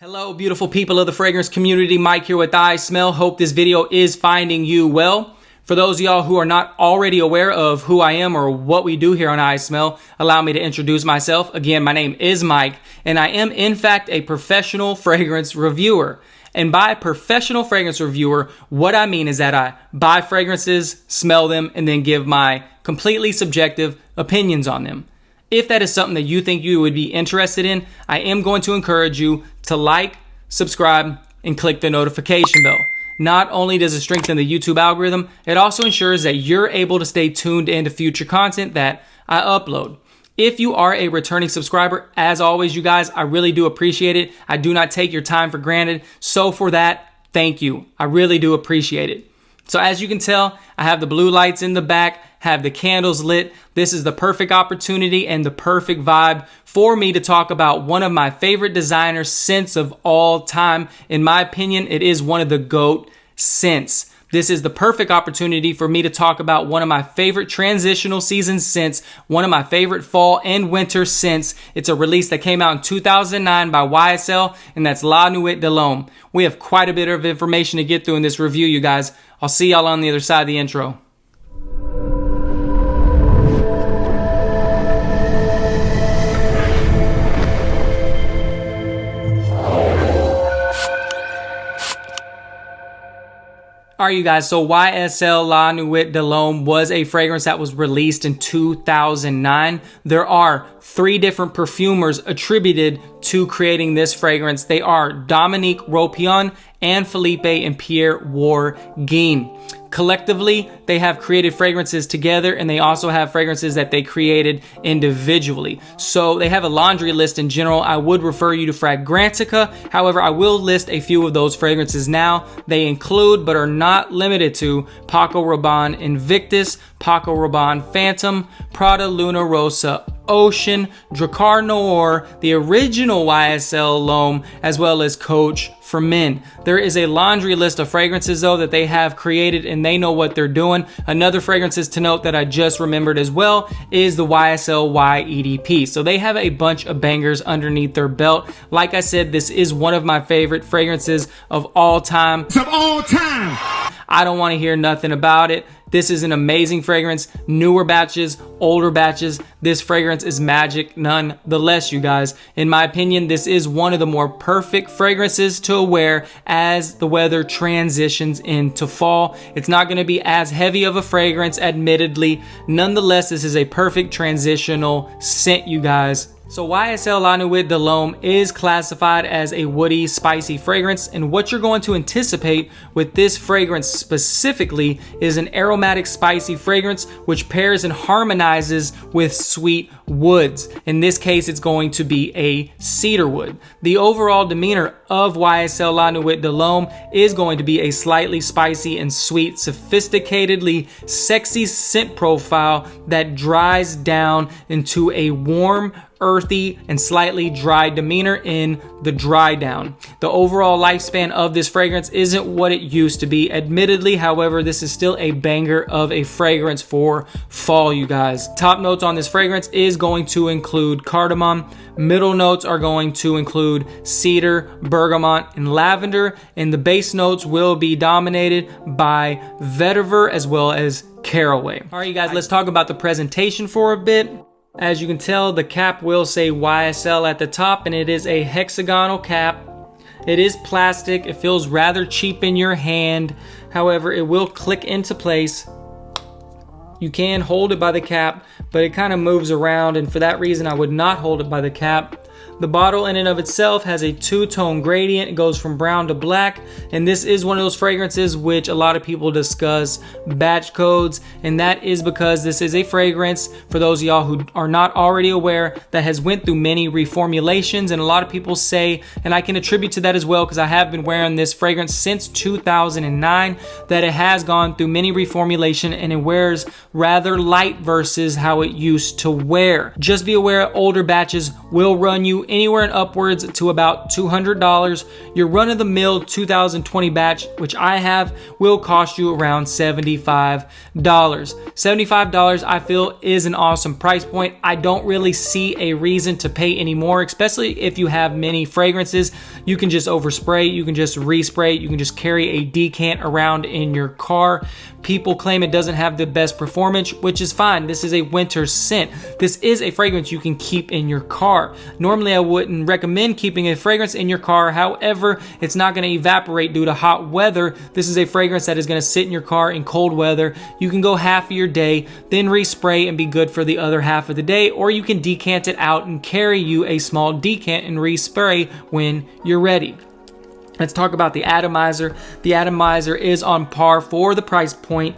Hello, beautiful people of the fragrance community. Mike here with iSMELL. Hope this video is finding you well. For those of y'all who are not already aware of who I am or what we do here on iSMELL, allow me to introduce myself. Again, my name is Mike, and I am in fact a professional fragrance reviewer. And by professional fragrance reviewer, what I mean is that I buy fragrances, smell them, and then give my completely subjective opinions on them. If that is something that you think you would be interested in, I am going to encourage you to like, subscribe, and click the notification bell. Not only does it strengthen the YouTube algorithm, it also ensures that you're able to stay tuned into future content that I upload. If you are a returning subscriber, as always, you guys, I really do appreciate it. I do not take your time for granted. So for that, thank you. I really do appreciate it. So as you can tell, I have the blue lights in the back, have the candles lit. This is the perfect opportunity and the perfect vibe for me to talk about one of my favorite designer scents of all time. In my opinion, it is one of the GOAT scents. This is the perfect opportunity for me to talk about one of my favorite transitional season scents, one of my favorite fall and winter scents. It's a release that came out in 2009 by YSL, and that's LaNuit De L'Homme. We have quite a bit of information to get through in this review, you guys. I'll see y'all on the other side of the intro. All right, you guys, so YSL LaNuit De L'Homme was a fragrance that was released in 2009. There are 3 different perfumers attributed to creating this fragrance. They are Dominique Ropion and Philippe and Pierre Warguin. Collectively, they have created fragrances together, and they also have fragrances that they created individually. So they have a laundry list in general. I would refer you to Fragrantica. However, I will list a few of those fragrances now. They include, but are not limited to, Paco Rabanne Invictus, Paco Rabanne Phantom, Prada Luna Rossa Ocean, Dracar Noir, the original YSL L'Homme, as well as Coach for Men. There is a laundry list of fragrances though that they have created, and they know what they're doing. Another fragrances to note that I just remembered as well is the YSL YEDP. So they have a bunch of bangers underneath their belt. Like I said, this is one of my favorite fragrances of all time. I don't want to hear nothing about it. This is an amazing fragrance. Newer batches, older batches. This fragrance is magic nonetheless, you guys. In my opinion, this is one of the more perfect fragrances to wear as the weather transitions into fall. It's not going to be as heavy of a fragrance, admittedly. Nonetheless, this is a perfect transitional scent, you guys. So YSL LaNuit De L'Homme is classified as a woody, spicy fragrance, and what you're going to anticipate with this fragrance specifically is an aromatic, spicy fragrance which pairs and harmonizes with sweet woods. In this case, it's going to be a cedar wood. The overall demeanor of YSL LaNuit De L'Homme is going to be a slightly spicy and sweet, sophisticatedly sexy scent profile that dries down into a warm, earthy, and slightly dry demeanor in the dry down. The overall lifespan of this fragrance isn't what it used to be, admittedly. However, this is still a banger of a fragrance for fall, you guys. Top notes on this fragrance is going to include cardamom. Middle notes are going to include cedar, bergamot, and lavender, and the base notes will be dominated by vetiver as well as caraway. All right, you guys, let's talk about the presentation for a bit. As you can tell, the cap will say YSL at the top, and it is a hexagonal cap. It is plastic. It feels rather cheap in your hand. However, it will click into place. You can hold it by the cap, but it kind of moves around, and for that reason, I would not hold it by the cap. The bottle in and of itself has a 2-tone gradient. It goes from brown to black, and this is one of those fragrances which a lot of people discuss batch codes, and that is because this is a fragrance, for those of y'all who are not already aware, that has went through many reformulations, and a lot of people say, and I can attribute to that as well because I have been wearing this fragrance since 2009, that it has gone through many reformulation and it wears rather light versus how it used to wear. Just be aware, older batches will run you anywhere and upwards to about $200. Your run-of-the-mill 2020 batch, which I have, will cost you around $75. $75 I feel is an awesome price point. I don't really see a reason to pay any more, especially if you have many fragrances. You can just overspray, you can just respray, you can just carry a decant around in your car. People claim it doesn't have the best performance, which is fine. This is a winter scent. This is a fragrance you can keep in your car. Normally, I wouldn't recommend keeping a fragrance in your car. However, it's not going to evaporate due to hot weather. This is a fragrance that is going to sit in your car in cold weather. You can go half of your day, then respray and be good for the other half of the day, or you can decant it out and carry you a small decant and respray when you're ready. Let's talk about the atomizer. The atomizer is on par for the price point.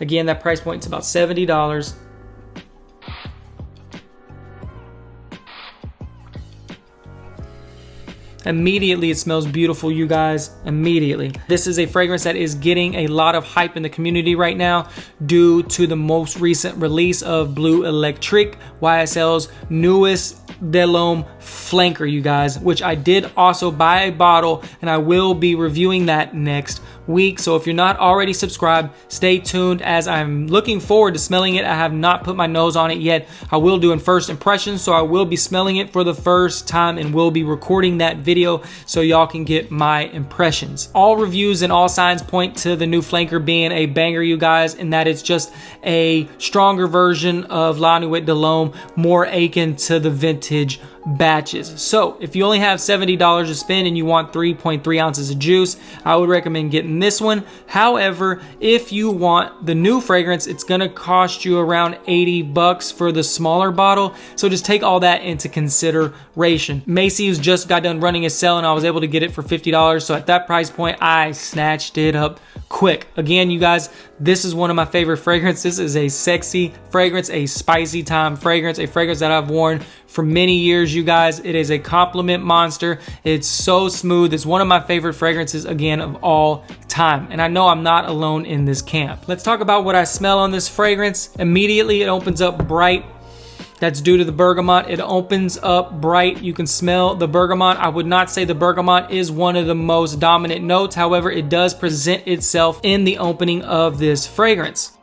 Again, that price point is about $70. Immediately, it smells beautiful, you guys. Immediately. This is a fragrance that is getting a lot of hype in the community right now due to the most recent release of Blue Electric, YSL's newest De L'Homme flanker, you guys, which I did also buy a bottle, and I will be reviewing that next week. So if you're not already subscribed, stay tuned, as I'm looking forward to smelling it. I have not put my nose on it yet. I will do in first impressions, so I will be smelling it for the first time and will be recording that video so y'all can get my impressions. All reviews and all signs point to the new flanker being a banger, you guys, and that it's just a stronger version of LaNuit De L'Homme, more akin to the vintage batches. So if you only have $70 to spend and you want 3.3 ounces of juice, I would recommend getting this one. However, if you want the new fragrance, it's gonna cost you around $80 for the smaller bottle. So just take all that into consideration. Macy's just got done running a sale and I was able to get it for $50. So at that price point, I snatched it up quick. Again, you guys, this is one of my favorite fragrances. This is a sexy fragrance, a spicy time fragrance, a fragrance that I've worn for many years, you guys. It is a compliment monster. It's so smooth. It's one of my favorite fragrances, again, of all time. And I know I'm not alone in this camp. Let's talk about what I smell on this fragrance. Immediately, it opens up bright. That's due to the bergamot. It opens up bright. You can smell the bergamot. I would not say the bergamot is one of the most dominant notes. However, it does present itself in the opening of this fragrance.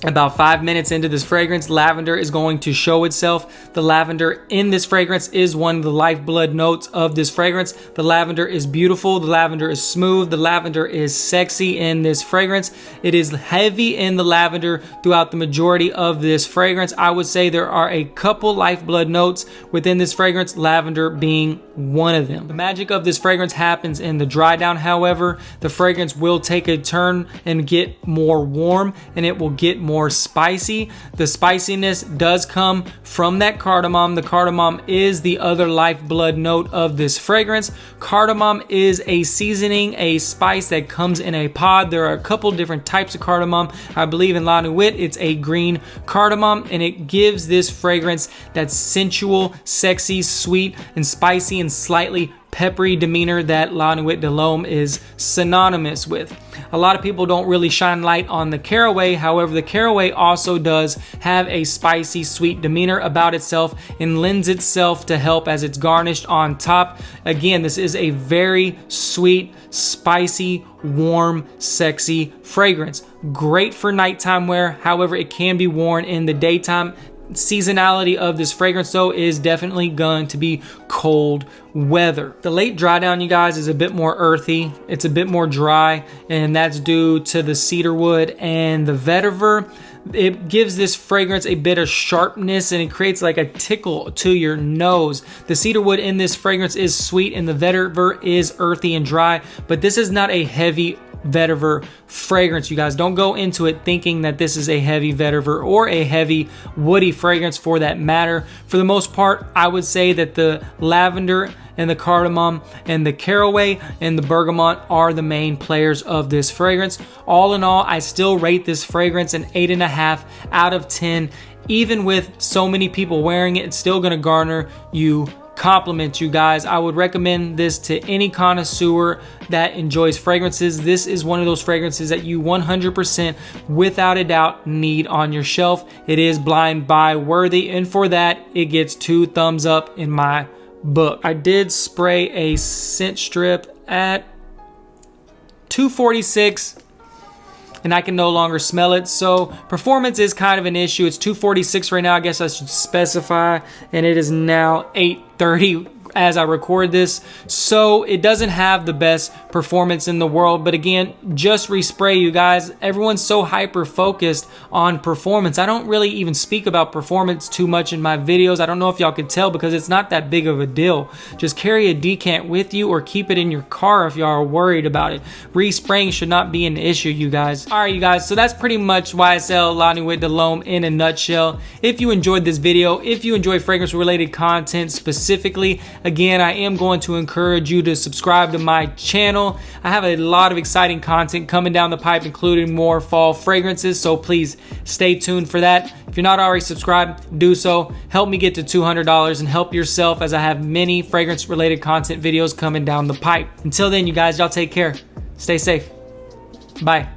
About 5 minutes into this fragrance, lavender is going to show itself. The lavender in this fragrance is one of the lifeblood notes of this fragrance. The lavender is beautiful. The lavender is smooth. The lavender is sexy in this fragrance. It is heavy in the lavender throughout the majority of this fragrance. I would say there are a couple lifeblood notes within this fragrance, lavender being one of them. The magic of this fragrance happens in the dry down. However, the fragrance will take a turn and get more warm, and it will get more spicy. The spiciness does come from that cardamom. The cardamom is the other lifeblood note of this fragrance. Cardamom is a seasoning, a spice that comes in a pod. There are a couple different types of cardamom. I believe in LaNuit, it's a green cardamom, and it gives this fragrance that sensual, sexy, sweet, and spicy and slightly peppery demeanor that LaNuit De L'Homme is synonymous with. A lot of people don't really shine light on the caraway. However, the caraway also does have a spicy, sweet demeanor about itself and lends itself to help as it's garnished on top. Again, this is a very sweet, spicy, warm, sexy fragrance. Great for nighttime wear. However, it can be worn in the daytime. Seasonality of this fragrance though is definitely going to be cold weather. The late dry down, you guys, is a bit more earthy. It's a bit more dry, and that's due to the cedarwood and the vetiver. It gives this fragrance a bit of sharpness, and it creates like a tickle to your nose. The cedarwood in this fragrance is sweet, and the vetiver is earthy and dry, but this is not a heavy vetiver fragrance, you guys. Don't go into it thinking that this is a heavy vetiver or a heavy woody fragrance for that matter. For the most part, I would say that the lavender and the cardamom and the caraway and the bergamot are the main players of this fragrance. All in all, I still rate this fragrance an 8.5 out of 10. Even with so many people wearing it, it's still gonna garner you compliments, you guys. I would recommend this to any connoisseur that enjoys fragrances. This is one of those fragrances that you 100% without a doubt need on your shelf. It is blind buy worthy, and for that it gets 2 thumbs up in my book. I did spray a scent strip at 246 and I can no longer smell it, so performance is kind of an issue. It's 246 right now, I guess I should specify, and it is now 8:30 as I record this, so it doesn't have the best performance in the world. But again, just respray, you guys. Everyone's so hyper focused on performance. I don't really even speak about performance too much in my videos. I don't know if y'all can tell, because it's not that big of a deal. Just carry a decant with you or keep it in your car if y'all are worried about it. Respraying should not be an issue, you guys. All right, you guys, so that's pretty much YSL LaNuit De L'Homme in a nutshell. If you enjoyed this video, if you enjoy fragrance related content specifically, again, I am going to encourage you to subscribe to my channel. I have a lot of exciting content coming down the pipe, including more fall fragrances, so please stay tuned for that. If you're not already subscribed, do so. Help me get to $200 and help yourself, as I have many fragrance related content videos coming down the pipe. Until then, you guys, y'all take care. Stay safe. Bye.